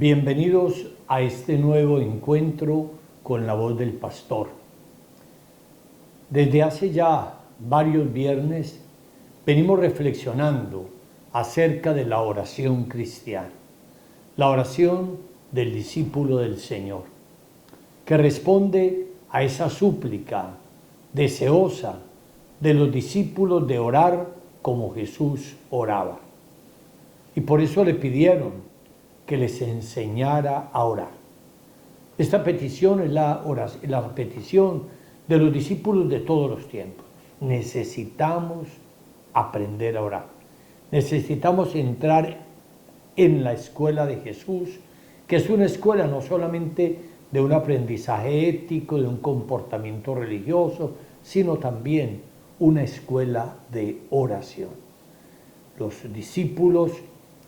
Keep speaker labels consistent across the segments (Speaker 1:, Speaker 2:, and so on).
Speaker 1: Bienvenidos a este nuevo encuentro con la voz del pastor. Desde hace ya varios viernes venimos reflexionando acerca de la oración cristiana, la oración del discípulo del Señor, que responde a esa súplica deseosa de los discípulos de orar como Jesús oraba. Y por eso le pidieron que les enseñara a orar. Esta petición es la petición de los discípulos de todos los tiempos. Necesitamos aprender a orar. Necesitamos entrar en la escuela de Jesús, que es una escuela no solamente de un aprendizaje ético, de un comportamiento religioso, sino también una escuela de oración. Los discípulos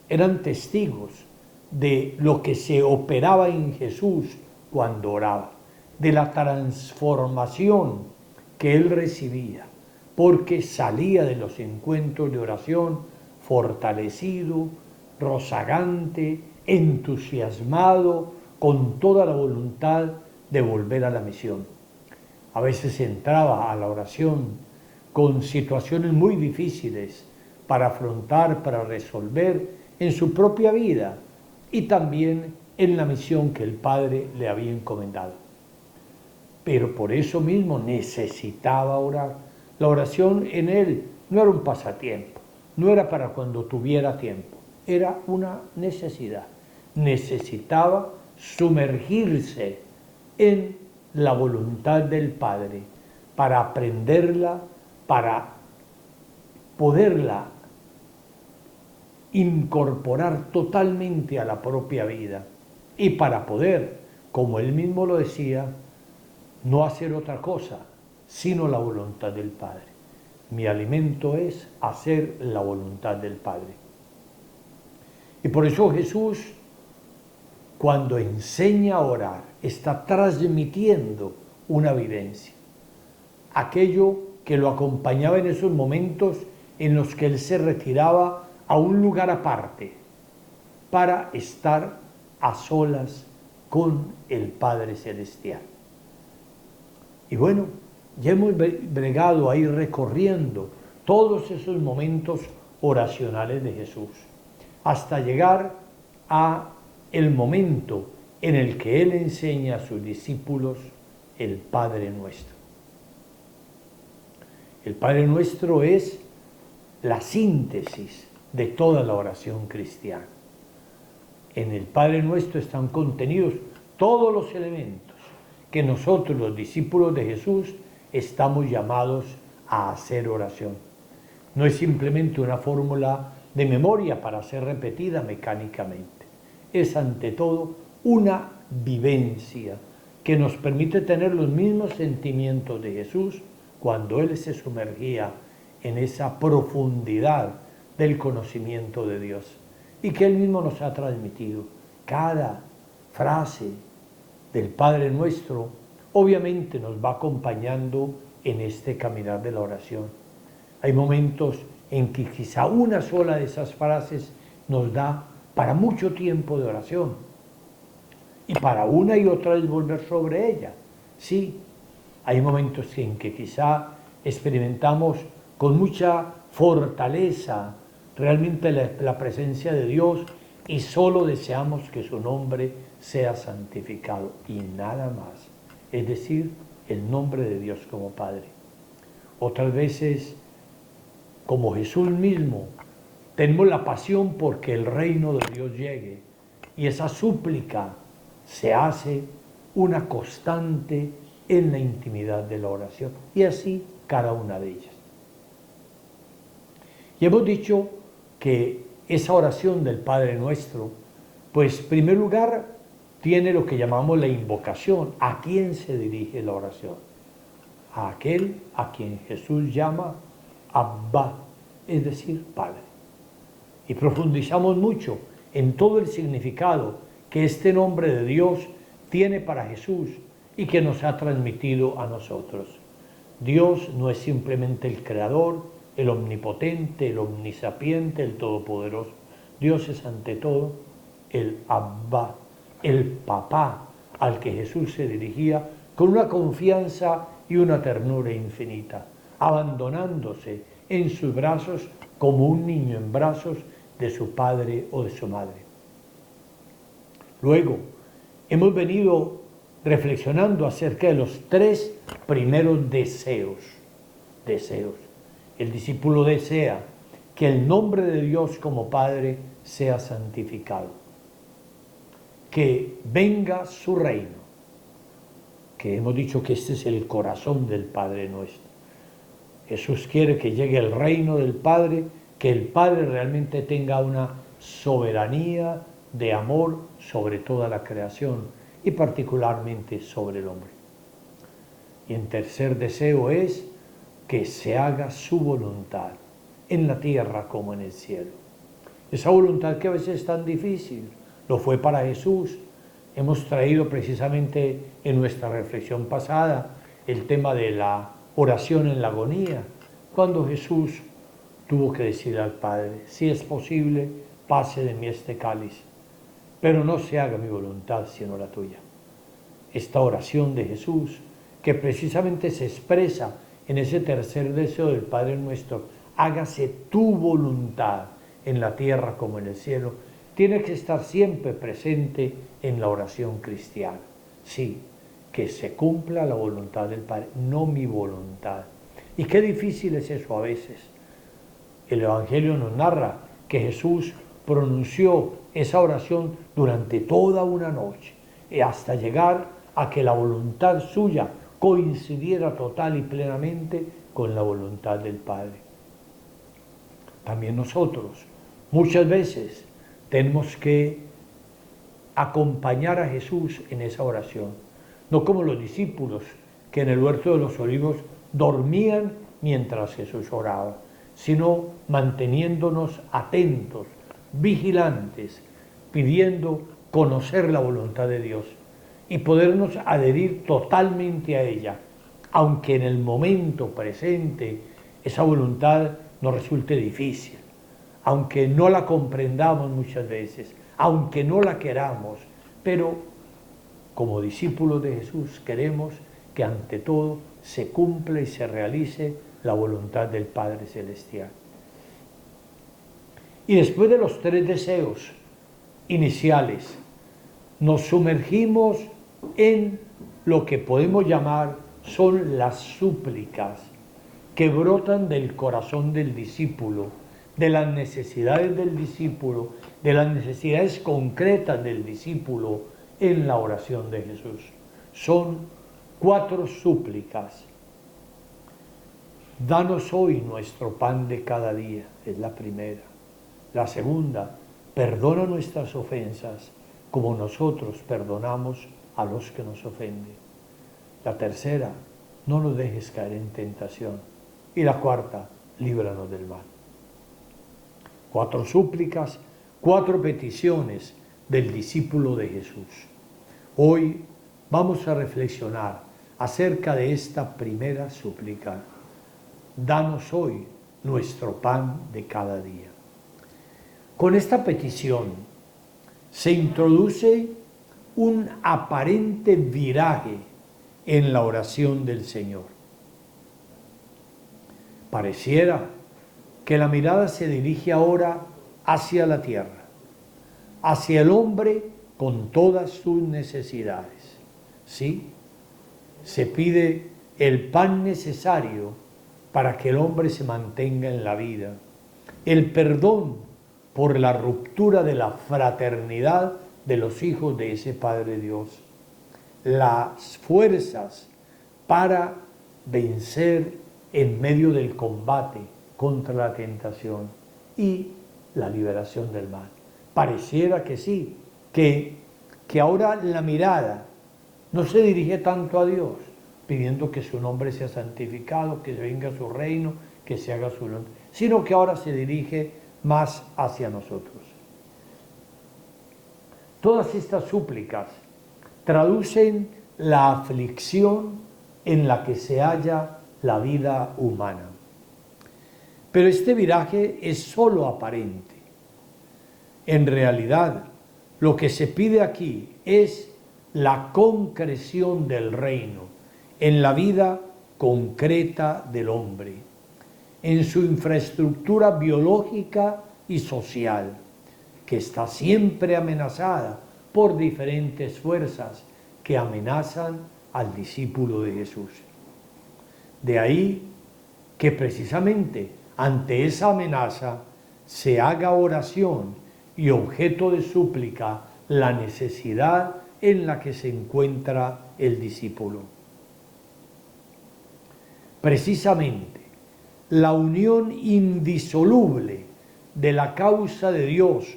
Speaker 1: eran testigos de lo que se operaba en Jesús cuando oraba, de la transformación que él recibía, porque salía de los encuentros de oración fortalecido, rozagante, entusiasmado, con toda la voluntad de volver a la misión. A veces entraba a la oración con situaciones muy difíciles para afrontar, para resolver en su propia vida, y también en la misión que el Padre le había encomendado. Pero por eso mismo necesitaba orar. La oración en él no era un pasatiempo, no era para cuando tuviera tiempo, era una necesidad. Necesitaba sumergirse en la voluntad del Padre para aprenderla, para poderla incorporar totalmente a la propia vida y para poder, como él mismo lo decía, no hacer otra cosa sino la voluntad del Padre. Mi alimento es hacer la voluntad del Padre. Y por eso Jesús, cuando enseña a orar, está transmitiendo una vivencia. Aquello que lo acompañaba en esos momentos en los que él se retiraba a un lugar aparte para estar a solas con el Padre Celestial. Y bueno, ya hemos bregado ahí recorriendo todos esos momentos oracionales de Jesús, hasta llegar a el momento en el que Él enseña a sus discípulos el Padre Nuestro. El Padre Nuestro es la síntesis de toda la oración cristiana. En el Padre Nuestro están contenidos todos los elementos que nosotros, los discípulos de Jesús, estamos llamados a hacer oración. No es simplemente una fórmula de memoria para ser repetida mecánicamente. Es ante todo una vivencia que nos permite tener los mismos sentimientos de Jesús cuando Él se sumergía en esa profundidad del conocimiento de Dios y que Él mismo nos ha transmitido. Cada frase del Padre Nuestro obviamente nos va acompañando en este caminar de la oración. Hay momentos en que quizá una sola de esas frases nos da para mucho tiempo de oración y para una y otra vez volver sobre ella. Sí, hay momentos en que quizá experimentamos con mucha fortaleza realmente la presencia de Dios y solo deseamos que su nombre sea santificado y nada más, es decir, el nombre de Dios como Padre. Otras veces, como Jesús mismo, tenemos la pasión porque el reino de Dios llegue y esa súplica se hace una constante en la intimidad de la oración y así cada una de ellas. Y hemos dicho que esa oración del Padre Nuestro, pues en primer lugar tiene lo que llamamos la invocación. ¿A quién se dirige la oración? A aquel a quien Jesús llama Abba, es decir, Padre. Y profundizamos mucho en todo el significado que este nombre de Dios tiene para Jesús y que nos ha transmitido a nosotros. Dios no es simplemente el creador, el omnipotente, el omnisapiente, el todopoderoso. Dios es ante todo el Abba, el papá al que Jesús se dirigía con una confianza y una ternura infinita, abandonándose en sus brazos como un niño en brazos de su padre o de su madre. Luego, hemos venido reflexionando acerca de los 3 primeros deseos. El discípulo desea que el nombre de Dios como Padre sea santificado, que venga su reino, que hemos dicho que este es el corazón del Padre nuestro. Jesús quiere que llegue el reino del Padre, que el Padre realmente tenga una soberanía de amor sobre toda la creación y particularmente sobre el hombre. Y el tercer deseo es que se haga su voluntad en la tierra como en el cielo. Esa voluntad que a veces es tan difícil, lo fue para Jesús. Hemos traído precisamente en nuestra reflexión pasada el tema de la oración en la agonía, cuando Jesús tuvo que decir al Padre, si es posible, pase de mí este cáliz, pero no se haga mi voluntad sino la tuya. Esta oración de Jesús, que precisamente se expresa en ese tercer deseo del Padre nuestro, hágase tu voluntad en la tierra como en el cielo, tiene que estar siempre presente en la oración cristiana. Sí, que se cumpla la voluntad del Padre, no mi voluntad. Y qué difícil es eso a veces. El Evangelio nos narra que Jesús pronunció esa oración durante toda una noche, hasta llegar a que la voluntad suya coincidiera total y plenamente con la voluntad del Padre. También nosotros, muchas veces, tenemos que acompañar a Jesús en esa oración, no como los discípulos que en el huerto de los olivos dormían mientras Jesús oraba, sino manteniéndonos atentos, vigilantes, pidiendo conocer la voluntad de Dios y podernos adherir totalmente a ella, aunque en el momento presente esa voluntad nos resulte difícil, aunque no la comprendamos muchas veces, aunque no la queramos, pero como discípulos de Jesús queremos que ante todo se cumpla y se realice la voluntad del Padre Celestial. Y después de los 3 deseos iniciales, nos sumergimos en lo que podemos llamar son las súplicas que brotan del corazón del discípulo, de las necesidades del discípulo, de las necesidades concretas del discípulo en la oración de Jesús. Son 4 súplicas. Danos hoy nuestro pan de cada día, es la primera. La segunda, perdona nuestras ofensas como nosotros perdonamos a los que nos ofenden. La tercera, no nos dejes caer en tentación. Y la cuarta, líbranos del mal. 4 súplicas, 4 peticiones del discípulo de Jesús. Hoy vamos a reflexionar acerca de esta primera súplica. Danos hoy nuestro pan de cada día. Con esta petición se introduce un aparente viraje en la oración del Señor. Pareciera que la mirada se dirige ahora hacia la tierra, hacia el hombre con todas sus necesidades. Sí, se pide el pan necesario para que el hombre se mantenga en la vida, el perdón por la ruptura de la fraternidad de los hijos de ese Padre Dios, las fuerzas para vencer en medio del combate contra la tentación y la liberación del mal. Pareciera que sí, que ahora la mirada no se dirige tanto a Dios, pidiendo que su nombre sea santificado, que venga su reino, que se haga su voluntad, sino que ahora se dirige más hacia nosotros. Todas estas súplicas traducen la aflicción en la que se halla la vida humana. Pero este viraje es solo aparente. En realidad, lo que se pide aquí es la concreción del reino en la vida concreta del hombre, en su infraestructura biológica y social, que está siempre amenazada por diferentes fuerzas que amenazan al discípulo de Jesús. De ahí que precisamente ante esa amenaza se haga oración y objeto de súplica la necesidad en la que se encuentra el discípulo. Precisamente, la unión indisoluble de la causa de Dios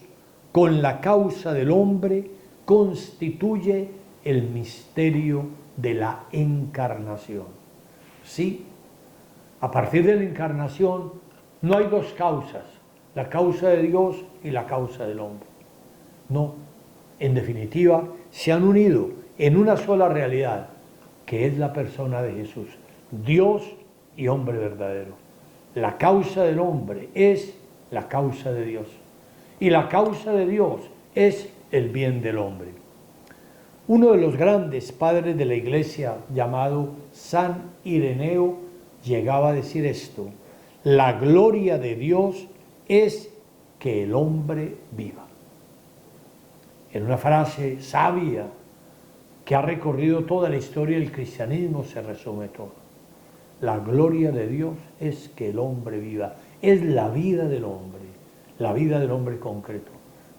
Speaker 1: con la causa del hombre constituye el misterio de la encarnación. Sí, a partir de la encarnación no hay dos causas, la causa de Dios y la causa del hombre. No, en definitiva, se han unido en una sola realidad, que es la persona de Jesús, Dios y hombre verdadero. La causa del hombre es la causa de Dios, y la causa de Dios es el bien del hombre. Uno de los grandes padres de la Iglesia, llamado San Ireneo, llegaba a decir esto: la gloria de Dios es que el hombre viva. En una frase sabia que ha recorrido toda la historia del cristianismo se resume todo. La gloria de Dios es que el hombre viva. Es la vida del hombre concreto.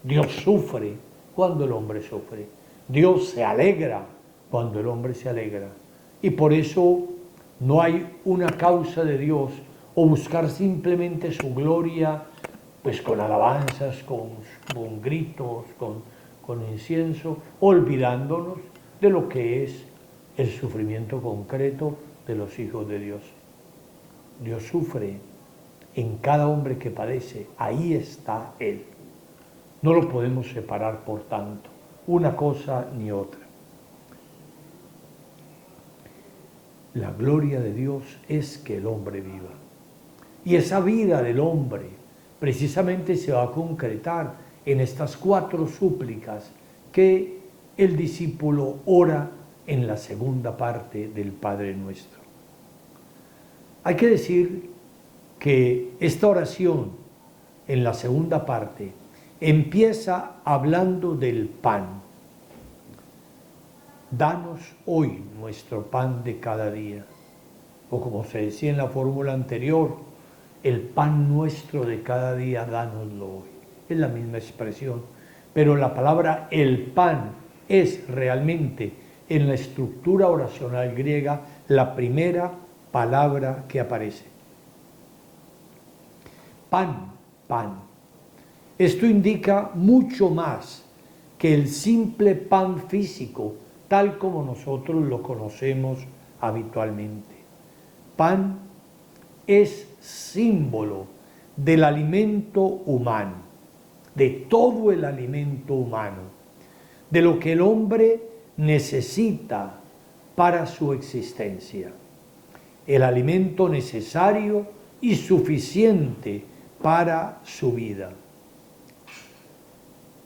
Speaker 1: Dios sufre cuando el hombre sufre. Dios se alegra cuando el hombre se alegra. Y por eso no hay una causa de Dios o buscar simplemente su gloria, pues con alabanzas, con gritos, con incienso, olvidándonos de lo que es el sufrimiento concreto de los hijos de Dios. Dios sufre en cada hombre que padece, ahí está Él. No lo podemos separar, por tanto, una cosa ni otra. La gloria de Dios es que el hombre viva. Y esa vida del hombre precisamente se va a concretar en estas 4 súplicas que el discípulo ora en la segunda parte del Padre Nuestro. Hay que decir que esta oración en la segunda parte empieza hablando del pan. Danos hoy nuestro pan de cada día. O como se decía en la fórmula anterior, el pan nuestro de cada día, dánoslo hoy. Es la misma expresión, pero la palabra el pan es realmente en la estructura oracional griega la primera palabra que aparece. Pan, pan. Esto indica mucho más que el simple pan físico, tal como nosotros lo conocemos habitualmente. Pan es símbolo del alimento humano, de todo el alimento humano, de lo que el hombre necesita para su existencia. El alimento necesario y suficiente para su vida.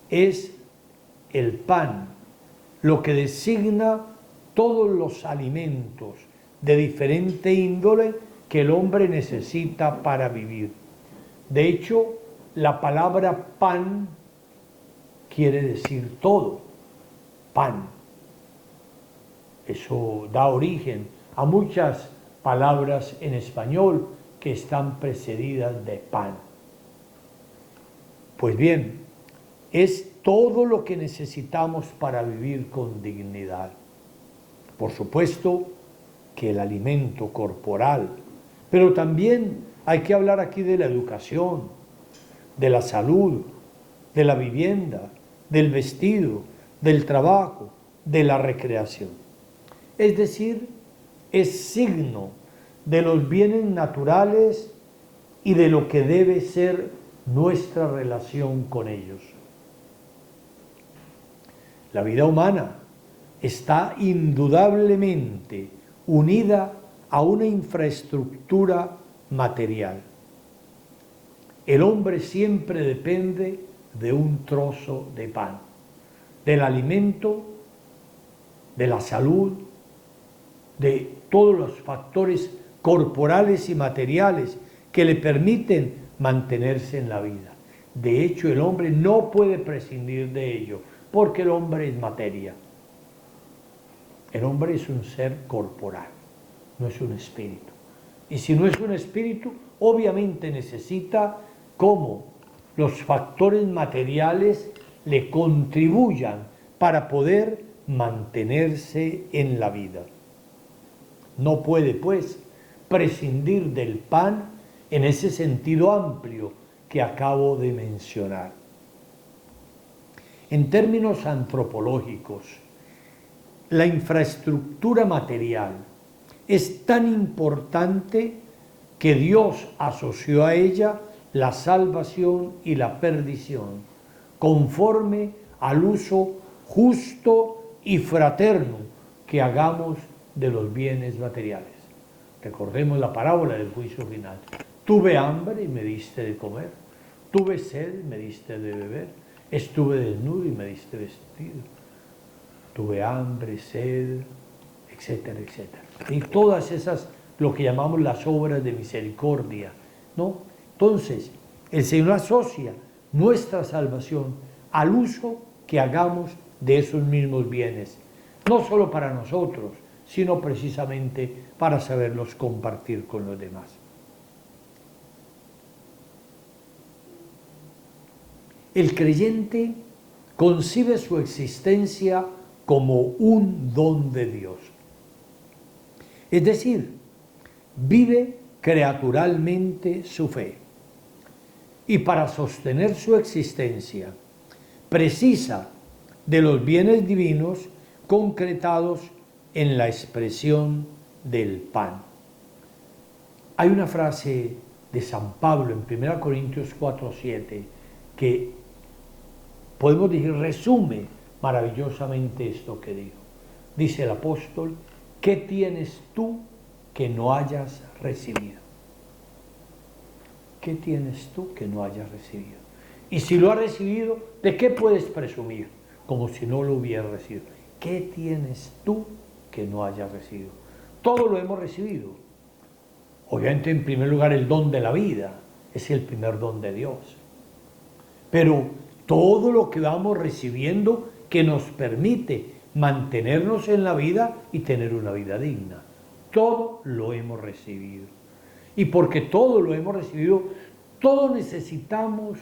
Speaker 1: Es el pan lo que designa todos los alimentos de diferente índole que el hombre necesita para vivir. De hecho, la palabra pan quiere decir todo, pan. Eso da origen a muchas palabras en español que están precedidas de pan. Pues bien, es todo lo que necesitamos para vivir con dignidad. Por supuesto que el alimento corporal, pero también hay que hablar aquí de la educación, de la salud, de la vivienda, del vestido, del trabajo, de la recreación. Es decir, es signo de los bienes naturales y de lo que debe ser nuestra relación con ellos. La vida humana está indudablemente unida a una infraestructura material. El hombre siempre depende de un trozo de pan. del alimento, de la salud, de todos los factores corporales y materiales que le permiten mantenerse en la vida. De hecho, el hombre no puede prescindir de ello, porque el hombre es materia. El hombre es un ser corporal, no es un espíritu. Y si no es un espíritu, obviamente necesita cómo los factores materiales le contribuyan para poder mantenerse en la vida. No puede, pues, prescindir del pan en ese sentido amplio que acabo de mencionar. En términos antropológicos, la infraestructura material es tan importante que Dios asoció a ella la salvación y la perdición, conforme al uso justo y fraterno que hagamos de los bienes materiales. Recordemos la parábola del juicio final. Tuve hambre y me diste de comer. Tuve sed y me diste de beber. Estuve desnudo y me diste vestido. Tuve hambre, sed, etcétera, etcétera. Y todas esas, lo que llamamos las obras de misericordia, ¿no? Entonces, el Señor asocia nuestra salvación al uso que hagamos de esos mismos bienes, no solo para nosotros, sino precisamente para saberlos compartir con los demás. El creyente concibe su existencia como un don de Dios. Es decir, vive creaturalmente su fe. Y para sostener su existencia, precisa de los bienes divinos concretados en la expresión del pan. Hay una frase de San Pablo en 1 Corintios 4:7 que podemos decir resume maravillosamente esto que digo. Dice el apóstol: ¿qué tienes tú que no hayas recibido? ¿Qué tienes tú que no hayas recibido? Y si lo has recibido, ¿de qué puedes presumir? Como si no lo hubieras recibido. ¿Qué tienes tú que no hayas recibido? Todo lo hemos recibido. Obviamente, en primer lugar, el don de la vida es el primer don de Dios. Pero todo lo que vamos recibiendo que nos permite mantenernos en la vida y tener una vida digna. Todo lo hemos recibido. Y porque todo lo hemos recibido, todo necesitamos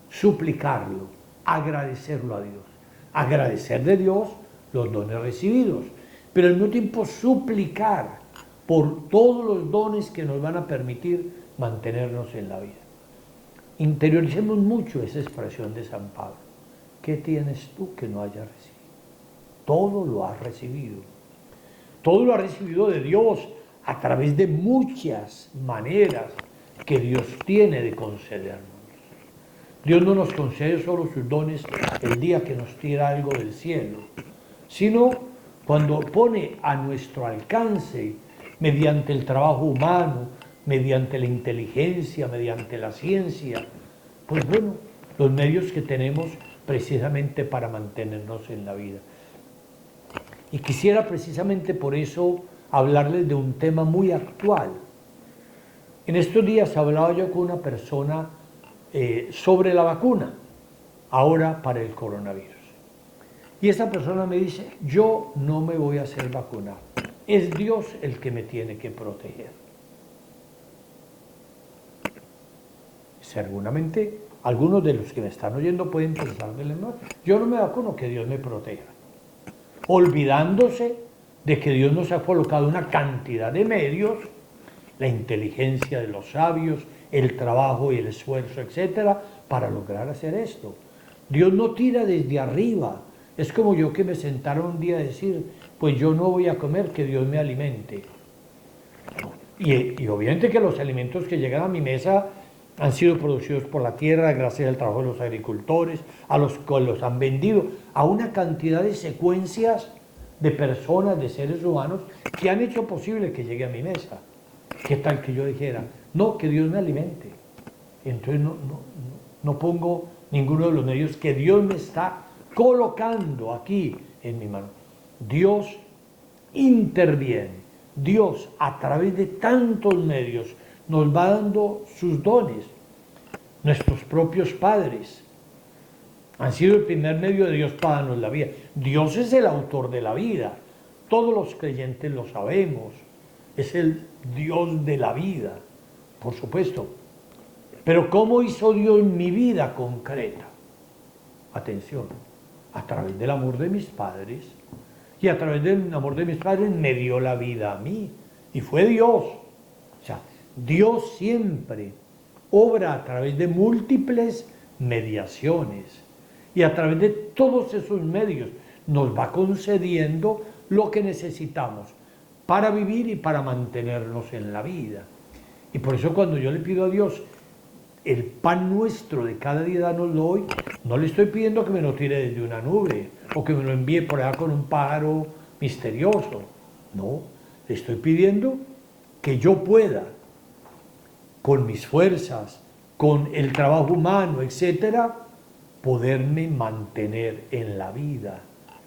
Speaker 1: suplicarlo, agradecerlo a Dios. Agradecer de Dios los dones recibidos, pero al mismo tiempo suplicar por todos los dones que nos van a permitir mantenernos en la vida. Interioricemos mucho esa expresión de San Pablo. ¿Qué tienes tú que no hayas recibido? Todo lo has recibido. Todo lo has recibido de Dios a través de muchas maneras que Dios tiene de concedernos. Dios no nos concede solo sus dones el día que nos tira algo del cielo, sino cuando pone a nuestro alcance, mediante el trabajo humano, mediante la inteligencia, mediante la ciencia, pues bueno, los medios que tenemos precisamente para mantenernos en la vida. Y quisiera precisamente por eso hablarles de un tema muy actual. En estos días hablaba yo con una persona sobre la vacuna, ahora para el coronavirus. Y esa persona me dice: yo no me voy a hacer vacunar, es Dios el que me tiene que proteger. Seguramente algunos de los que me están oyendo pueden pensar de no, yo no me vacuno, que Dios me proteja, olvidándose de que Dios nos ha colocado una cantidad de medios, la inteligencia de los sabios, el trabajo y el esfuerzo, etcétera, para lograr hacer esto. Dios no tira desde arriba. Es como yo que me sentara un día a decir: pues yo no voy a comer, que Dios me alimente. Y obviamente que los alimentos que llegan a mi mesa han sido producidos por la tierra gracias al trabajo de los agricultores, a los que los han vendido, a una cantidad de secuencias de personas, de seres humanos, que han hecho posible que llegue a mi mesa. ¿Qué tal que yo dijera: no, que Dios me alimente? Entonces no pongo ninguno de los medios que Dios me está colocando aquí en mi mano. Dios interviene. Dios, a través de tantos medios, nos va dando sus dones. Nuestros propios padres han sido el primer medio de Dios para darnos la vida. Dios es el autor de la vida. Todos los creyentes lo sabemos. Es el Dios de la vida, por supuesto. Pero ¿cómo hizo Dios mi vida concreta? Atención, a través del amor de mis padres. Y a través del amor de mis padres me dio la vida a mí. Y fue Dios. O sea, Dios siempre obra a través de múltiples mediaciones. Y a través de todos esos medios nos va concediendo lo que necesitamos para vivir y para mantenernos en la vida. Y por eso cuando yo le pido a Dios, el pan nuestro de cada día danoslo hoy, no le estoy pidiendo que me lo tire desde una nube o que me lo envíe por allá con un pájaro misterioso. No, le estoy pidiendo que yo pueda, con mis fuerzas, con el trabajo humano, etcétera, poderme mantener en la vida,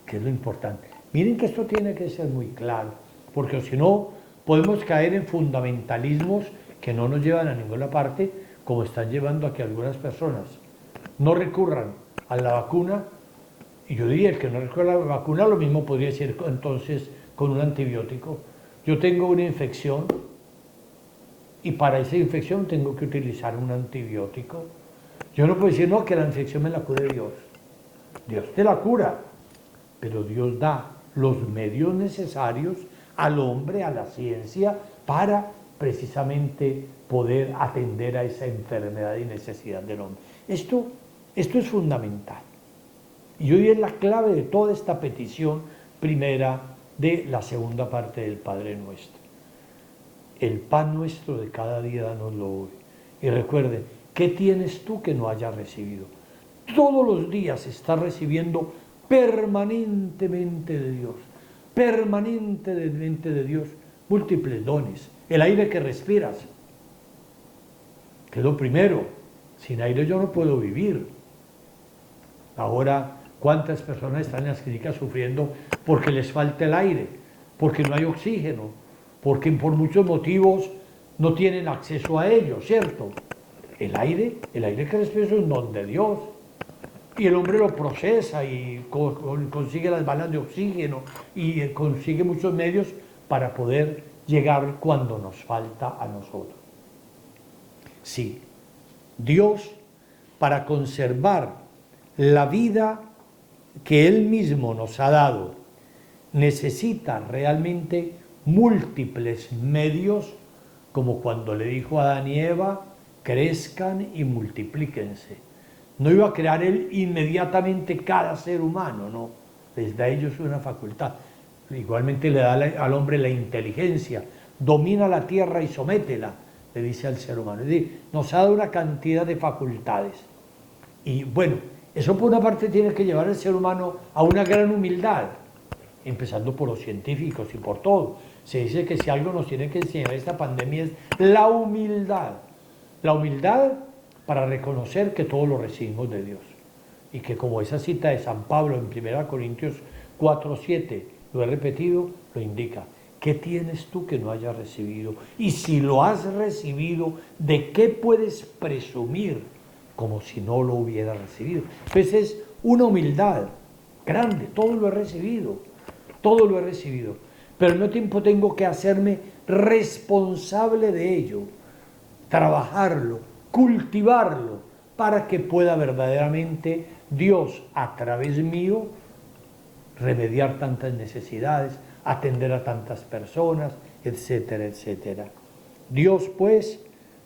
Speaker 1: que es lo importante. Miren que esto tiene que ser muy claro, porque si no podemos caer en fundamentalismos que no nos llevan a ninguna parte, como están llevando a que algunas personas no recurran a la vacuna. Y yo diría, el que no recurra a la vacuna, lo mismo podría decir entonces con un antibiótico. Yo tengo una infección y para esa infección tengo que utilizar un antibiótico. Yo no puedo decir, no, que la infección me la cure Dios. Dios te la cura, pero Dios da los medios necesarios al hombre, a la ciencia, para precisamente poder atender a esa enfermedad y necesidad del hombre. Esto es fundamental. Y hoy es la clave de toda esta petición primera de la segunda parte del Padre Nuestro. El pan nuestro de cada día danoslo hoy. Y recuerden, ¿qué tienes tú que no hayas recibido? Todos los días estás recibiendo permanentemente de Dios, permanentemente de Dios, múltiples dones. El aire que respiras, que es lo primero. Sin aire yo no puedo vivir. Ahora, ¿cuántas personas están en las clínicas sufriendo porque les falta el aire? Porque no hay oxígeno, porque por muchos motivos no tienen acceso a ello, ¿cierto? El aire que respiras es un don de Dios. Y el hombre lo procesa y consigue las balas de oxígeno y consigue muchos medios para poder llegar cuando nos falta a nosotros. Sí, Dios, para conservar la vida que Él mismo nos ha dado, necesita realmente múltiples medios, como cuando le dijo a Adán y Eva, crezcan y multiplíquense. No iba a crear Él inmediatamente cada ser humano, no, les da a ellos una facultad. Igualmente le da al hombre la inteligencia, domina la tierra y sométela, le dice al ser humano. Es decir, nos ha dado una cantidad de facultades. Y bueno, eso por una parte tiene que llevar al ser humano a una gran humildad, empezando por los científicos y por todo. Se dice que si algo nos tiene que enseñar esta pandemia es la humildad. La humildad para reconocer que todo lo recibimos de Dios. Y que como esa cita de San Pablo en 1 Corintios 4:7, lo he repetido, lo indica. ¿Qué tienes tú que no hayas recibido? Y si lo has recibido, ¿de qué puedes presumir como si no lo hubieras recibido? Pues es una humildad grande, todo lo he recibido, todo lo he recibido. Pero al mismo tiempo tengo que hacerme responsable de ello, trabajarlo, cultivarlo, para que pueda verdaderamente Dios, a través mío, remediar tantas necesidades, atender a tantas personas, etcétera, etcétera. Dios, pues,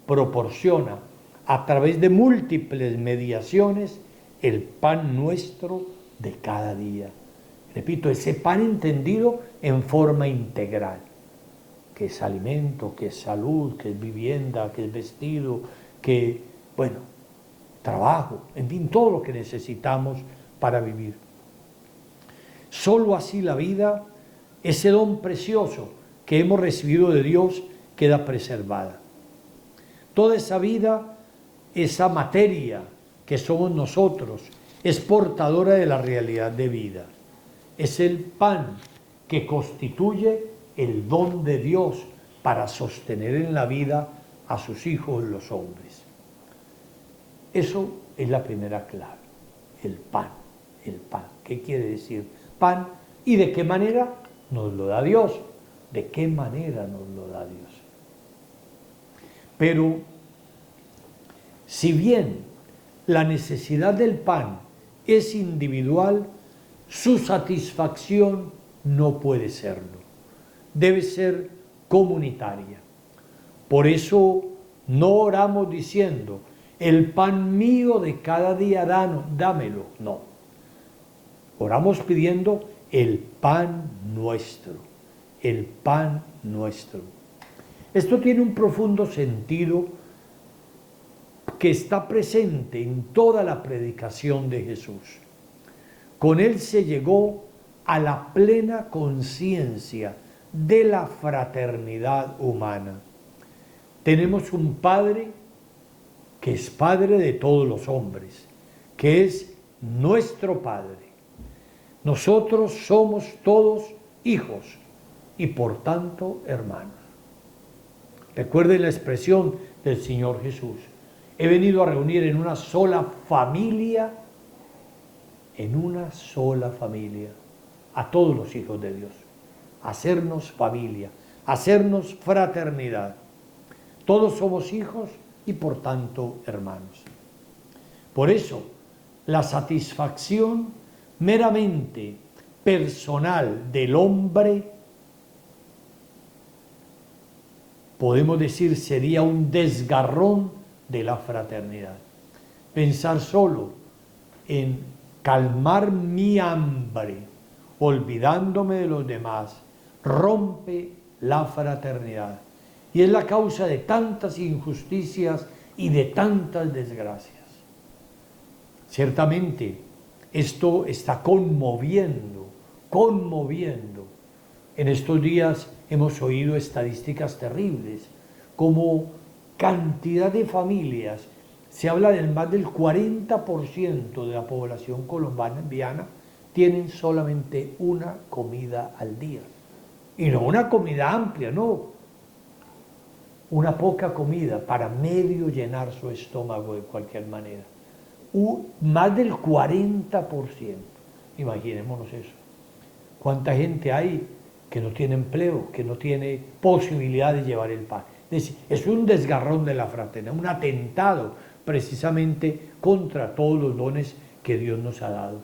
Speaker 1: proporciona a través de múltiples mediaciones el pan nuestro de cada día. Repito, ese pan entendido en forma integral, que es alimento, que es salud, que es vivienda, que es vestido, que, bueno, trabajo, en fin, todo lo que necesitamos para vivir. Solo así la vida, ese don precioso que hemos recibido de Dios, queda preservada. Toda esa vida, esa materia que somos nosotros, es portadora de la realidad de vida. Es el pan que constituye el don de Dios para sostener en la vida a sus hijos los hombres. Eso es la primera clave, el pan, el pan. ¿Qué quiere decir pan? ¿Y de qué manera nos lo da Dios? ¿De qué manera nos lo da Dios? Pero, si bien la necesidad del pan es individual, su satisfacción no puede serlo. Debe ser comunitaria. Por eso no oramos diciendo, el pan mío de cada día dámelo. No. Oramos pidiendo el pan nuestro, el pan nuestro. Esto tiene un profundo sentido que está presente en toda la predicación de Jesús. Con él se llegó a la plena conciencia de la fraternidad humana. Tenemos un Padre que es Padre de todos los hombres, que es nuestro Padre. Nosotros somos todos hijos y por tanto hermanos. Recuerden la expresión del Señor Jesús. He venido a reunir en una sola familia, a todos los hijos de Dios. Hacernos familia, hacernos fraternidad. Todos somos hijos y por tanto hermanos. Por eso, la satisfacción meramente personal del hombre, podemos decir, sería un desgarrón de la fraternidad. Pensar solo en calmar mi hambre, olvidándome de los demás, rompe la fraternidad. Y es la causa de tantas injusticias y de tantas desgracias. Ciertamente, esto está conmoviendo. En estos días hemos oído estadísticas terribles, como cantidad de familias. Se habla del más del 40% de la población colombiana tienen solamente una comida al día. Y no una comida amplia, no. Una poca comida para medio llenar su estómago de cualquier manera. Más del 40%. Imaginémonos eso. ¿Cuánta gente hay que no tiene empleo, que no tiene posibilidad de llevar el pan? Es un desgarrón de la fraternidad, un atentado precisamente contra todos los dones que Dios nos ha dado.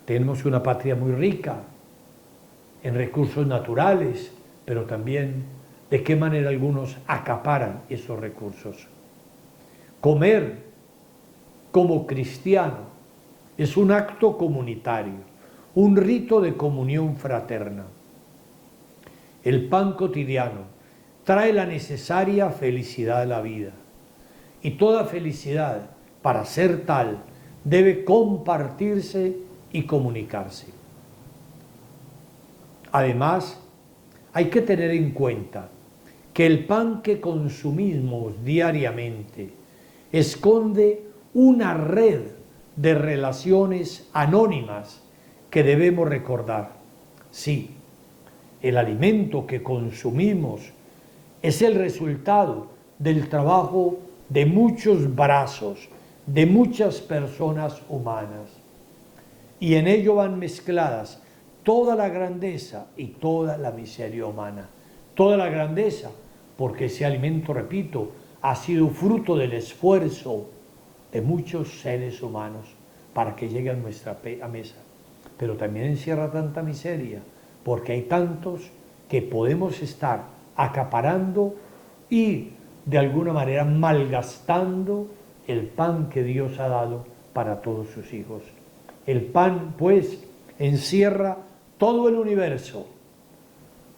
Speaker 1: Tenemos una patria muy rica en recursos naturales, pero también de qué manera algunos acaparan esos recursos. Comer como cristiano es un acto comunitario, un rito de comunión fraterna. El pan cotidiano trae la necesaria felicidad a la vida. Y toda felicidad, para ser tal, debe compartirse y comunicarse. Además, hay que tener en cuenta que el pan que consumimos diariamente esconde una red de relaciones anónimas que debemos recordar. Sí, el alimento que consumimos es el resultado del trabajo de muchos brazos, de muchas personas humanas. Y en ello van mezcladas toda la grandeza y toda la miseria humana. Toda la grandeza, porque ese alimento, repito, ha sido fruto del esfuerzo de muchos seres humanos para que llegue a nuestra mesa. Pero también encierra tanta miseria, porque hay tantos que podemos estar acaparando y de alguna manera malgastando el pan que Dios ha dado para todos sus hijos. El pan, pues, encierra todo el universo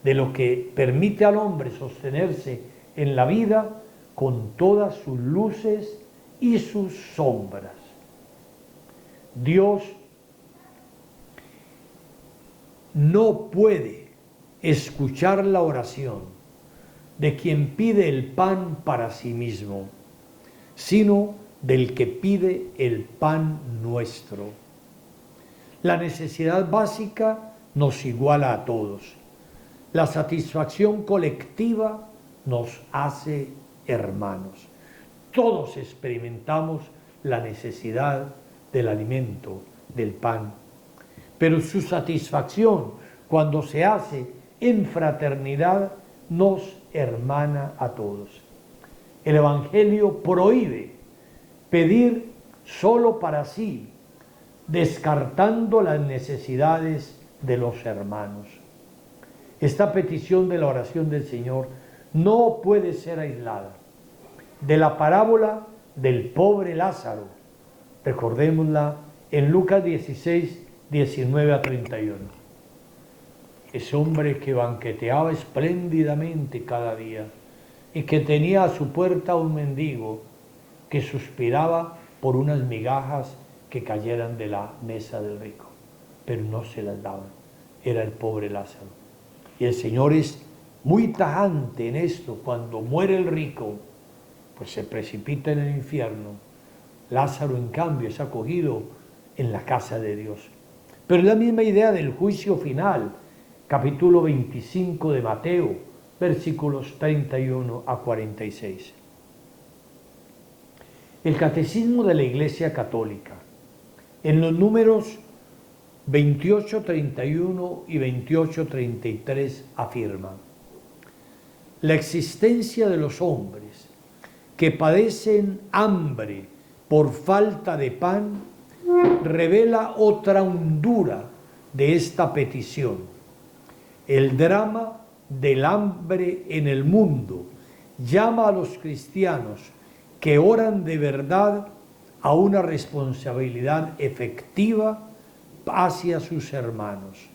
Speaker 1: de lo que permite al hombre sostenerse en la vida con todas sus luces y sus sombras. Dios no puede escuchar la oración de quien pide el pan para sí mismo, sino del que pide el pan nuestro. La necesidad básica nos iguala a todos. La satisfacción colectiva nos hace hermanos. Todos experimentamos la necesidad del alimento, del pan. Pero su satisfacción, cuando se hace en fraternidad, nos hermana a todos. El Evangelio prohíbe pedir solo para sí, descartando las necesidades de los hermanos. Esta petición de la oración del Señor no puede ser aislada de la parábola del pobre Lázaro. Recordémosla en Lucas 16, 19 a 31. Ese hombre que banqueteaba espléndidamente cada día y que tenía a su puerta un mendigo que suspiraba por unas migajas que cayeran de la mesa del rico, pero no se las daban. Era el pobre Lázaro. Y el Señor es muy tajante en esto. Cuando muere el rico, pues se precipita en el infierno. Lázaro, en cambio, es acogido en la casa de Dios. Pero es la misma idea del juicio final, capítulo 25 de Mateo, versículos 31 a 46. El Catecismo de la Iglesia Católica, en los números 2831 y 2833, afirma: la existencia de los hombres que padecen hambre por falta de pan revela otra hondura de esta petición. El drama del hambre en el mundo llama a los cristianos que oran de verdad a una responsabilidad efectiva hacia sus hermanos,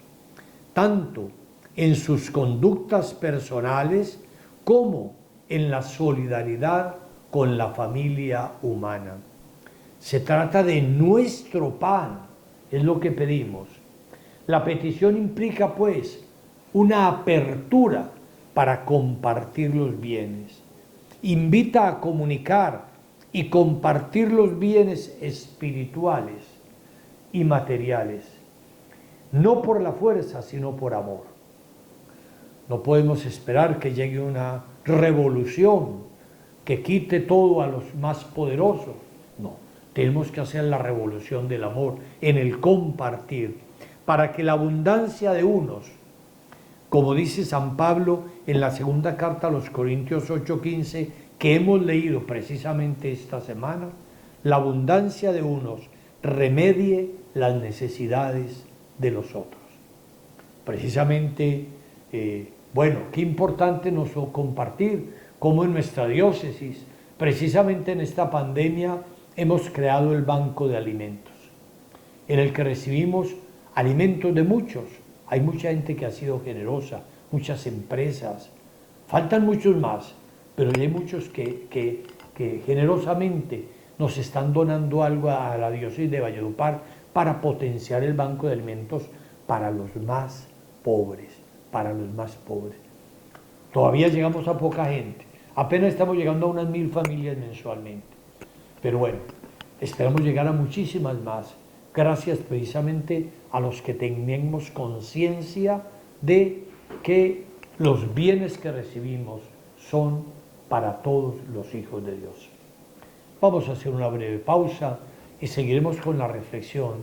Speaker 1: tanto en sus conductas personales como en la solidaridad con la familia humana. Se trata de nuestro pan, es lo que pedimos. La petición implica, pues, una apertura para compartir los bienes. Invita a comunicar y compartir los bienes espirituales y materiales, no por la fuerza, sino por amor. No podemos esperar que llegue una revolución que quite todo a los más poderosos. No, tenemos que hacer la revolución del amor en el compartir, para que la abundancia de unos, como dice San Pablo en la segunda carta a los Corintios 8:15, que hemos leído precisamente esta semana, la abundancia de unos remedie las necesidades de los otros. Precisamente, qué importante nos compartir, como en nuestra diócesis, precisamente en esta pandemia, hemos creado el banco de alimentos, en el que recibimos alimentos de muchos. Hay mucha gente que ha sido generosa, muchas empresas, faltan muchos más, pero hay muchos que generosamente nos están donando algo a la diócesis de Valledupar para potenciar el banco de alimentos para los más pobres, Todavía llegamos a poca gente, apenas estamos llegando a unas 1000 familias mensualmente, pero bueno, esperamos llegar a muchísimas más, gracias precisamente a los que tenemos conciencia de que los bienes que recibimos son para todos los hijos de Dios. Vamos a hacer una breve pausa y seguiremos con la reflexión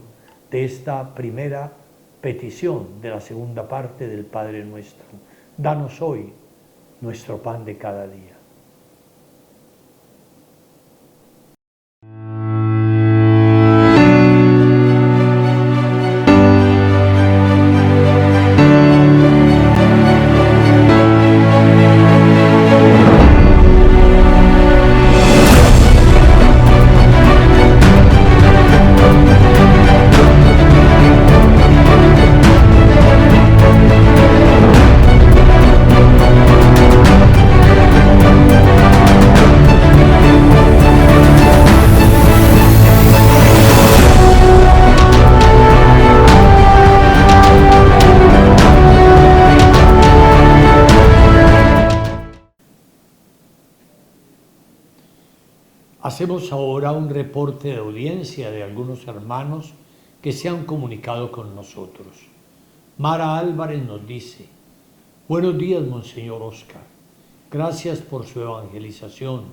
Speaker 1: de esta primera petición de la segunda parte del Padre Nuestro. Danos hoy nuestro pan de cada día. Hacemos ahora un reporte de audiencia de algunos hermanos que se han comunicado con nosotros. Mara Álvarez nos dice: buenos días, Monseñor Óscar. Gracias por su evangelización.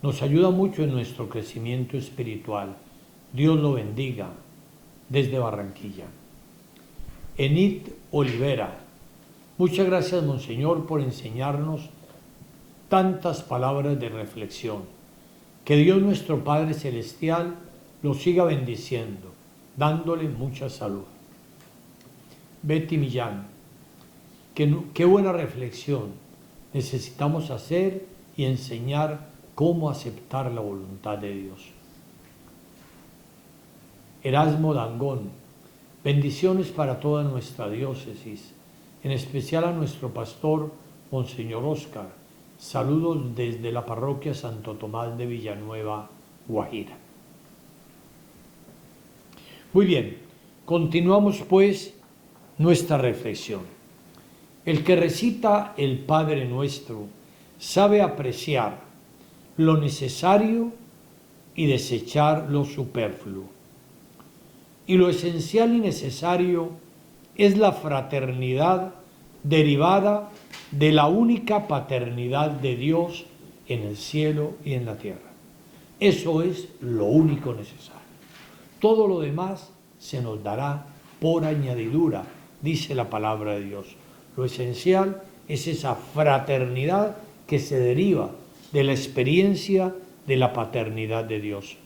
Speaker 1: Nos ayuda mucho en nuestro crecimiento espiritual. Dios lo bendiga. Desde Barranquilla. Enid Olivera: muchas gracias, Monseñor, por enseñarnos tantas palabras de reflexión. Que Dios nuestro Padre Celestial lo siga bendiciendo, dándole mucha salud. Betty Millán: qué buena reflexión. Necesitamos hacer y enseñar cómo aceptar la voluntad de Dios. Erasmo Dangón: bendiciones para toda nuestra diócesis, en especial a nuestro pastor, Monseñor Óscar. Saludos desde la parroquia Santo Tomás de Villanueva, Guajira. Muy bien, continuamos pues nuestra reflexión. El que recita el Padre Nuestro sabe apreciar lo necesario y desechar lo superfluo. Y lo esencial y necesario es la fraternidad derivada de la única paternidad de Dios en el cielo y en la tierra. Eso es lo único necesario. Todo lo demás se nos dará por añadidura, dice la palabra de Dios. Lo esencial es esa fraternidad que se deriva de la experiencia de la paternidad de Dios.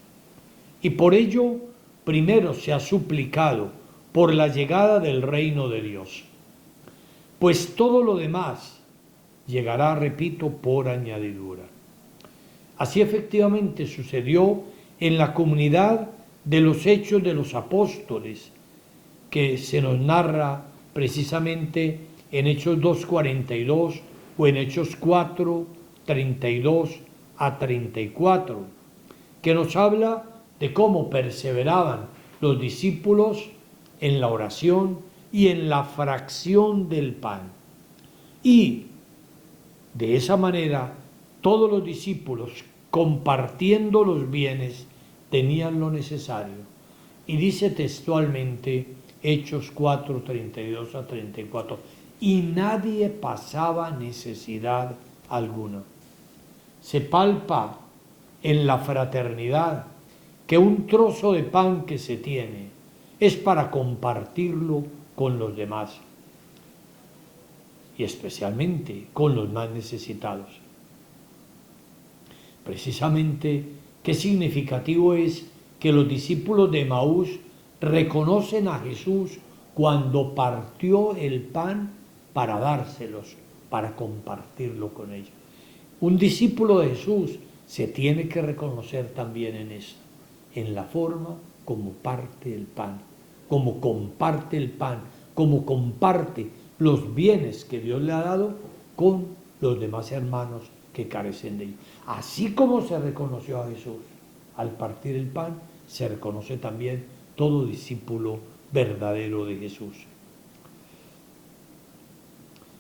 Speaker 1: Y por ello, primero se ha suplicado por la llegada del reino de Dios. Pues todo lo demás llegará, repito, por añadidura. Así efectivamente sucedió en la comunidad de los Hechos de los Apóstoles, que se nos narra precisamente en Hechos 2:42 o en Hechos 4:32 a 34, que nos habla de cómo perseveraban los discípulos en la oración y en la fracción del pan. Y de esa manera todos los discípulos, compartiendo los bienes, tenían lo necesario. Y dice textualmente Hechos 4:32 a 34, y nadie pasaba necesidad alguna. Se palpa en la fraternidad que un trozo de pan que se tiene es para compartirlo con los demás, y especialmente con los más necesitados. Precisamente, qué significativo es que los discípulos de Emaús reconocen a Jesús cuando partió el pan para dárselos, para compartirlo con ellos. Un discípulo de Jesús se tiene que reconocer también en esto, en la forma como parte el pan, como comparte el pan, como comparte los bienes que Dios le ha dado con los demás hermanos que carecen de ellos. Así como se reconoció a Jesús al partir el pan, se reconoce también todo discípulo verdadero de Jesús.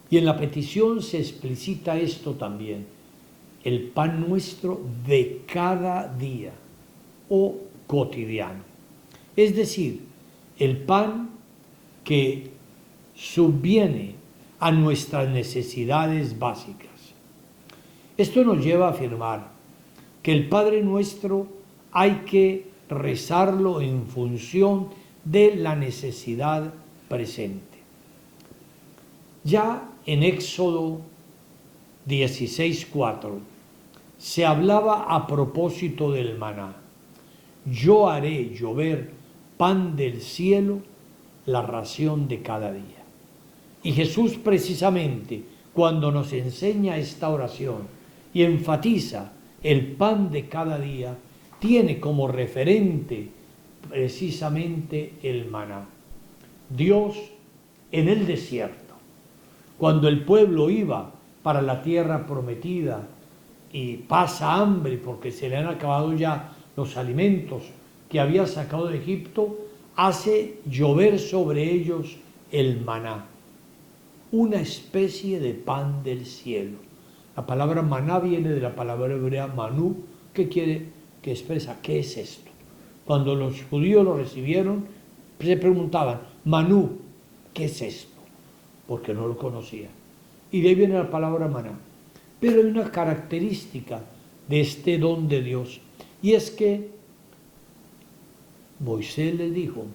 Speaker 1: Y en la petición se explicita esto también: el pan nuestro de cada día o cotidiano. Es decir, el pan que subviene a nuestras necesidades básicas. Esto nos lleva a afirmar que el Padre Nuestro hay que rezarlo en función de la necesidad presente. Ya en Éxodo 16:4 se hablaba a propósito del maná: yo haré llover pan del cielo, la ración de cada día. Y Jesús precisamente, cuando nos enseña esta oración y enfatiza el pan de cada día, tiene como referente precisamente el maná. Dios en el desierto, cuando el pueblo iba para la tierra prometida y pasa hambre porque se le han acabado ya los alimentos que había sacado de Egipto, hace llover sobre ellos el maná, una especie de pan del cielo. La palabra maná viene de la palabra hebrea manú, que expresa ¿qué es esto? Cuando los judíos lo recibieron, se preguntaban, Manú, ¿qué es esto? Porque no lo conocían. Y de ahí viene la palabra maná. Pero hay una característica de este don de Dios, y es que Moisés les dijo,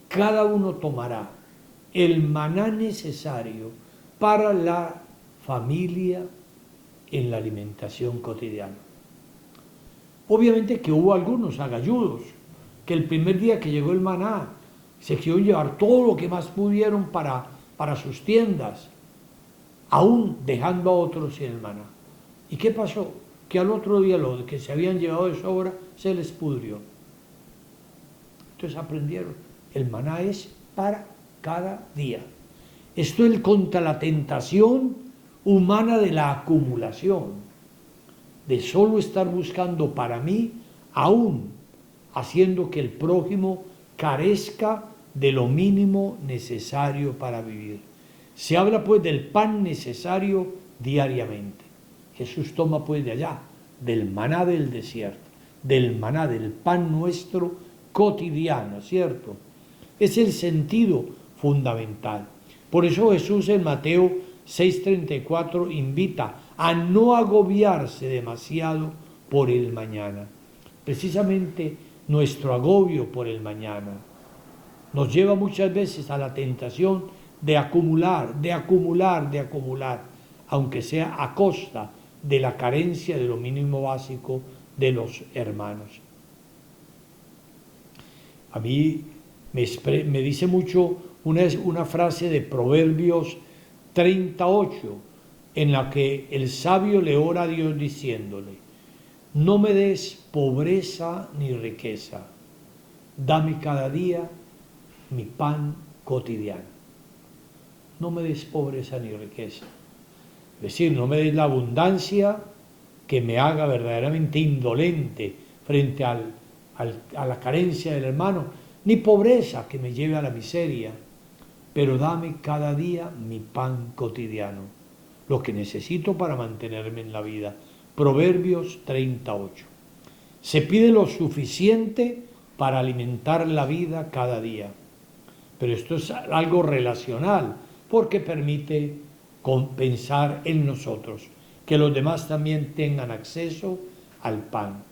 Speaker 1: cada uno tomará el maná necesario para la familia en la alimentación cotidiana. Obviamente que hubo algunos agalludos, que el primer día que llegó el maná, se quisieron llevar todo lo que más pudieron para sus tiendas, aún dejando a otros sin el maná. ¿Y qué pasó? Que al otro día lo que se habían llevado de sobra se les pudrió. Entonces aprendieron, el maná es para cada día. Esto es contra la tentación humana de la acumulación, de solo estar buscando para mí, aún haciendo que el prójimo carezca de lo mínimo necesario para vivir. Se habla pues del pan necesario diariamente. Jesús toma pues de allá, del maná del desierto, del maná, del pan nuestro cotidiano, ¿cierto? Es el sentido fundamental. Por eso Jesús en Mateo 6:34 invita a no agobiarse demasiado por el mañana. Precisamente nuestro agobio por el mañana nos lleva muchas veces a la tentación de acumular, aunque sea a costa de la carencia de lo mínimo básico de los hermanos. A mí me dice mucho una frase de Proverbios 38, en la que el sabio le ora a Dios diciéndole, no me des pobreza ni riqueza, dame cada día mi pan cotidiano. No me des pobreza ni riqueza. Es decir, no me des la abundancia que me haga verdaderamente indolente frente a la carencia del hermano, ni pobreza que me lleve a la miseria, pero dame cada día mi pan cotidiano, lo que necesito para mantenerme en la vida. Proverbios 38. Se pide lo suficiente para alimentar la vida cada día, pero esto es algo relacional, porque permite pensar en nosotros, que los demás también tengan acceso al pan.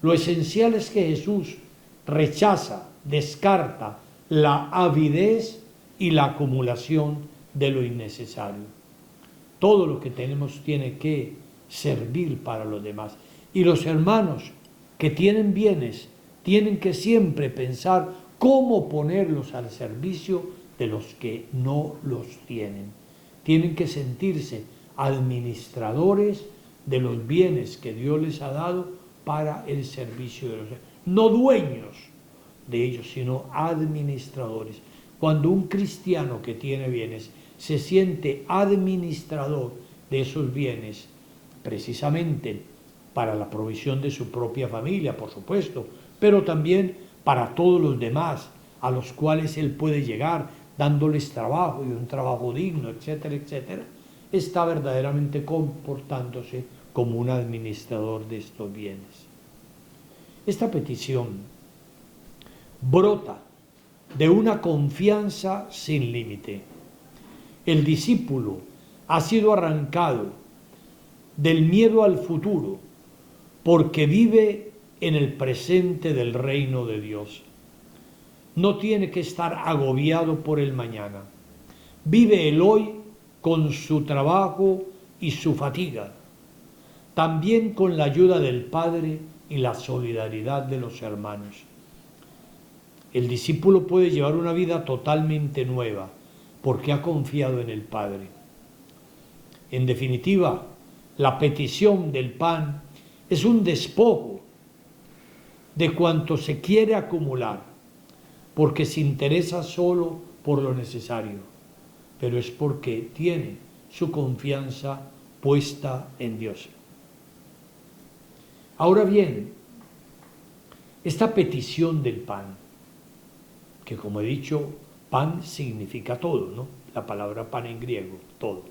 Speaker 1: Lo esencial es que Jesús rechaza, descarta la avidez y la acumulación de lo innecesario. Todo lo que tenemos tiene que servir para los demás. Y los hermanos que tienen bienes tienen que siempre pensar cómo ponerlos al servicio de los que no los tienen. Tienen que sentirse administradores de los bienes que Dios les ha dado para el servicio de los demás. No dueños de ellos, sino administradores. Cuando un cristiano que tiene bienes se siente administrador de esos bienes, precisamente para la provisión de su propia familia, por supuesto, pero también para todos los demás a los cuales él puede llegar, dándoles trabajo y un trabajo digno, etcétera, etcétera, está verdaderamente comportándose como un administrador de estos bienes. Esta petición brota de una confianza sin límite. El discípulo ha sido arrancado del miedo al futuro porque vive en el presente del reino de Dios. No tiene que estar agobiado por el mañana. Vive el hoy con su trabajo y su fatiga, también con la ayuda del Padre y la solidaridad de los hermanos. El discípulo puede llevar una vida totalmente nueva porque ha confiado en el Padre. En definitiva, la petición del pan es un despojo de cuanto se quiere acumular, porque se interesa solo por lo necesario, pero es porque tiene su confianza puesta en Dios. Ahora bien, esta petición del pan, que como he dicho, pan significa todo, ¿no? La palabra pan en griego, todo,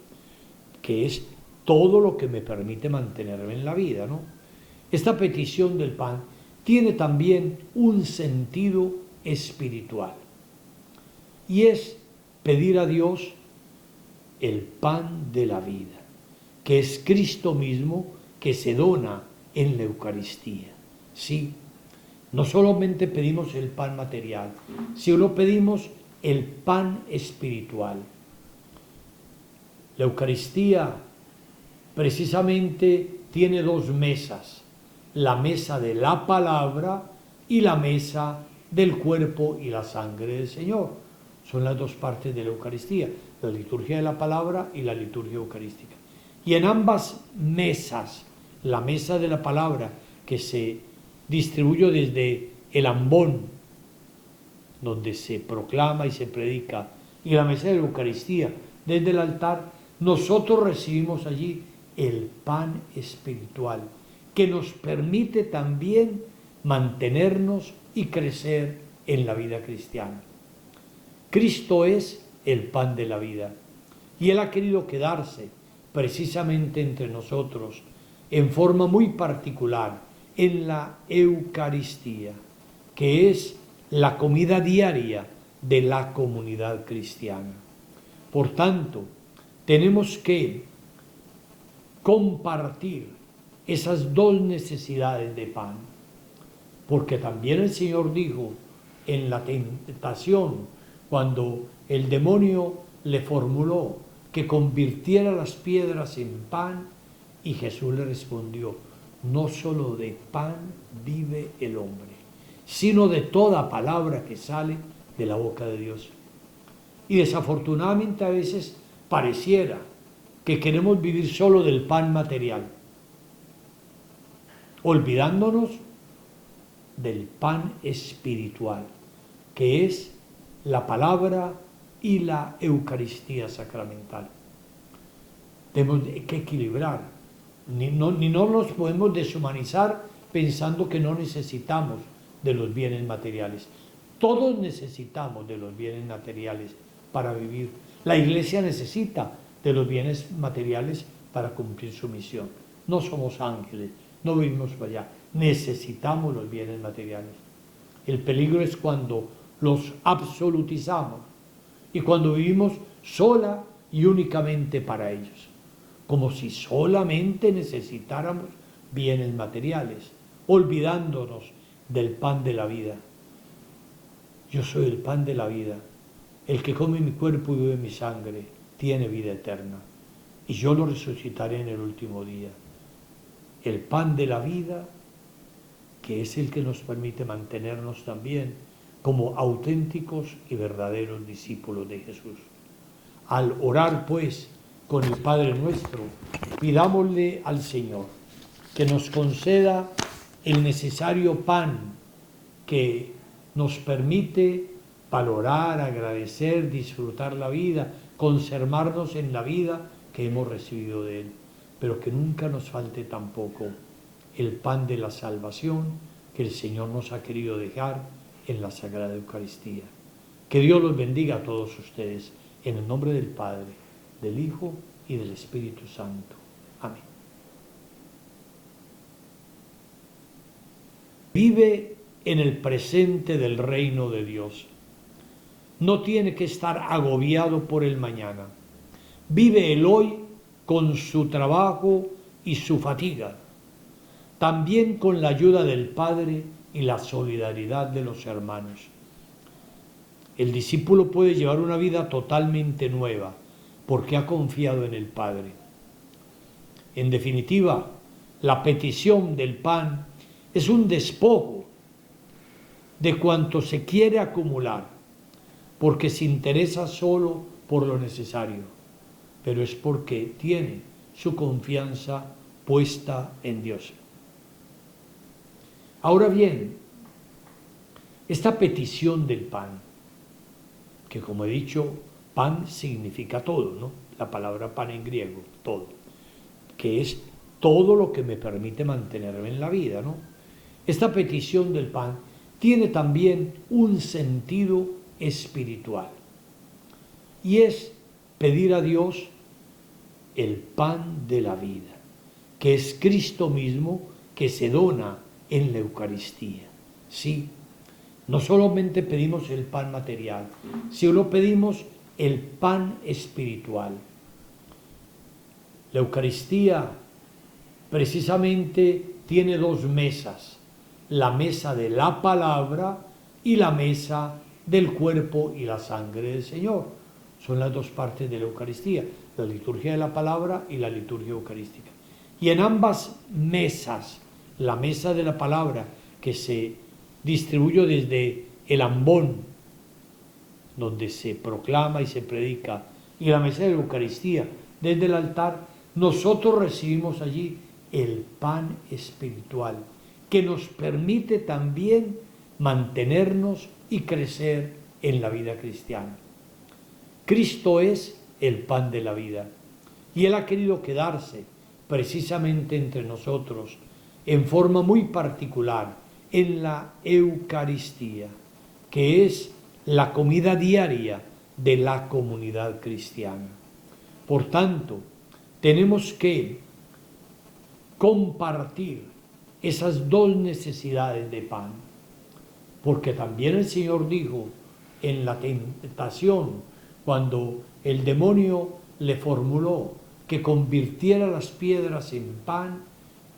Speaker 1: que es todo lo que me permite mantenerme en la vida, ¿no? Esta petición del pan tiene también un sentido espiritual. y es pedir a Dios el pan de la vida, que es Cristo mismo que se dona en la Eucaristía. Sí, no solamente pedimos el pan material, sino pedimos el pan espiritual. La Eucaristía precisamente tiene dos mesas, la mesa de la palabra y la mesa del cuerpo y la sangre del Señor. Son las dos partes de la Eucaristía, la liturgia de la palabra y la liturgia eucarística. Y en ambas mesas, la mesa de la palabra, que se distribuye desde el ambón, donde se proclama y se predica, y la mesa de la Eucaristía, desde el altar, nosotros recibimos allí el pan espiritual, que nos permite también mantenernos y crecer en la vida cristiana. Cristo es el pan de la vida, y Él ha querido quedarse precisamente entre nosotros, en forma muy particular, en la Eucaristía, que es la comida diaria de la comunidad cristiana. Por tanto, tenemos que compartir esas dos necesidades de pan, porque también el Señor dijo en la tentación, cuando el demonio le formuló que convirtiera las piedras en pan, y Jesús le respondió: no solo de pan vive el hombre, sino de toda palabra que sale de la boca de Dios. Y desafortunadamente a veces pareciera que queremos vivir solo del pan material, olvidándonos del pan espiritual, que es la palabra y la Eucaristía sacramental. Tenemos que equilibrar, ni no nos podemos deshumanizar pensando que no necesitamos de los bienes materiales. Todos necesitamos de los bienes materiales para vivir. La Iglesia necesita de los bienes materiales para cumplir su misión. No somos ángeles, no vivimos para allá. Necesitamos los bienes materiales. El peligro es cuando los absolutizamos y cuando vivimos sola y únicamente para ellos, como si solamente necesitáramos bienes materiales, olvidándonos del pan de la vida. Yo soy el pan de la vida. El que come mi cuerpo y bebe mi sangre tiene vida eterna, y yo lo resucitaré en el último día. El pan de la vida, que es el que nos permite mantenernos también como auténticos y verdaderos discípulos de Jesús. Al orar, pues, con el Padre nuestro, pidámosle al Señor que nos conceda el necesario pan que nos permite valorar, agradecer, disfrutar la vida, conservarnos en la vida que hemos recibido de Él, pero que nunca nos falte tampoco el pan de la salvación que el Señor nos ha querido dejar en la Sagrada Eucaristía. Que Dios los bendiga a todos ustedes, en el nombre del Padre, del Hijo y del Espíritu Santo. Amén. Vive en el presente del reino de Dios. No tiene que estar agobiado por el mañana. Vive el hoy con su trabajo y su fatiga, también con la ayuda del Padre y la solidaridad de los hermanos. El discípulo puede llevar una vida totalmente nueva porque ha confiado en el Padre. En definitiva, la petición del pan es un despojo de cuanto se quiere acumular, porque se interesa solo por lo necesario, pero es porque tiene su confianza puesta en Dios. Ahora bien, esta petición del pan, que como he dicho, pan significa todo, ¿no? La palabra pan en griego, todo, que es todo lo que me permite mantenerme en la vida, ¿no? Esta petición del pan tiene también un sentido espiritual, y es pedir a Dios el pan de la vida, que es Cristo mismo que se dona en la Eucaristía. Sí, No solamente pedimos el pan material, sino pedimos el pan espiritual. La Eucaristía precisamente tiene dos mesas, la mesa de la palabra y la mesa del cuerpo y la sangre del Señor. Son las dos partes de la Eucaristía, la liturgia de la palabra y la liturgia eucarística. Y en ambas mesas, la mesa de la palabra que se distribuye desde el ambón, donde se proclama y se predica, y la mesa de la Eucaristía desde el altar, nosotros recibimos allí el pan espiritual, que nos permite también mantenernos y crecer en la vida cristiana. Cristo es el pan de la vida, y Él ha querido quedarse precisamente entre nosotros en forma muy particular en la Eucaristía, que es la comida diaria de la comunidad cristiana. Por tanto, tenemos que compartir esas dos necesidades de pan, porque también el Señor dijo en la tentación, cuando el demonio le formuló que convirtiera las piedras en pan,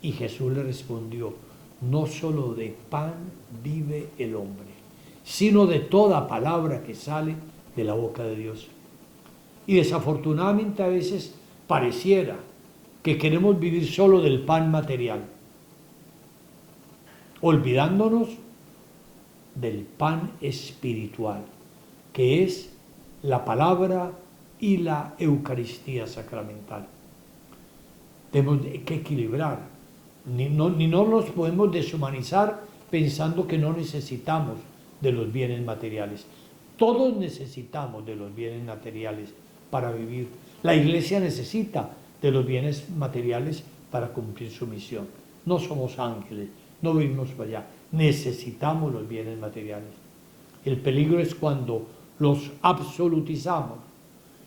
Speaker 1: y Jesús le respondió: no solo de pan vive el hombre, sino de toda palabra que sale de la boca de Dios. Y desafortunadamente a veces pareciera que queremos vivir solo del pan material, olvidándonos del pan espiritual, que es la palabra y la Eucaristía sacramental. Tenemos que equilibrar, ni no nos podemos deshumanizar pensando que no necesitamos de los bienes materiales. Todos necesitamos de los bienes materiales para vivir. La Iglesia necesita de los bienes materiales para cumplir su misión. No somos ángeles, no vivimos para allá. Necesitamos los bienes materiales. El peligro es cuando los absolutizamos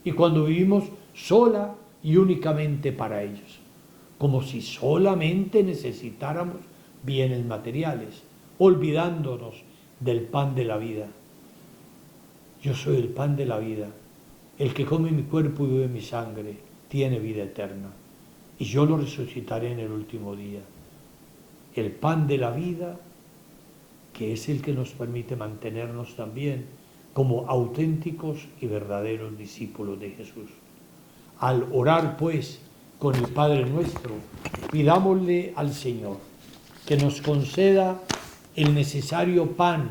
Speaker 1: y cuando vivimos sola y únicamente para ellos, como si solamente necesitáramos bienes materiales, olvidándonos del pan de la vida. Yo soy el pan de la vida. El que come mi cuerpo y bebe mi sangre tiene vida eterna, y yo lo resucitaré en el último día. El pan de la vida, que es el que nos permite mantenernos también como auténticos y verdaderos discípulos de Jesús. Al orar, pues, con el Padre Nuestro, pidámosle al Señor que nos conceda el necesario pan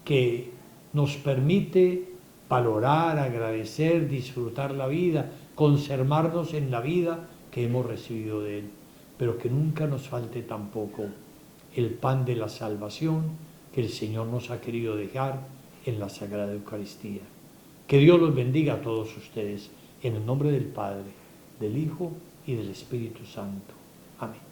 Speaker 1: que nos permite valorar, agradecer, disfrutar la vida, conservarnos en la vida que hemos recibido de Él, pero que nunca nos falte tampoco el pan de la salvación que el Señor nos ha querido dejar en la Sagrada Eucaristía. Que Dios los bendiga a todos ustedes, en el nombre del Padre, del Hijo y del Espíritu Santo. Amén.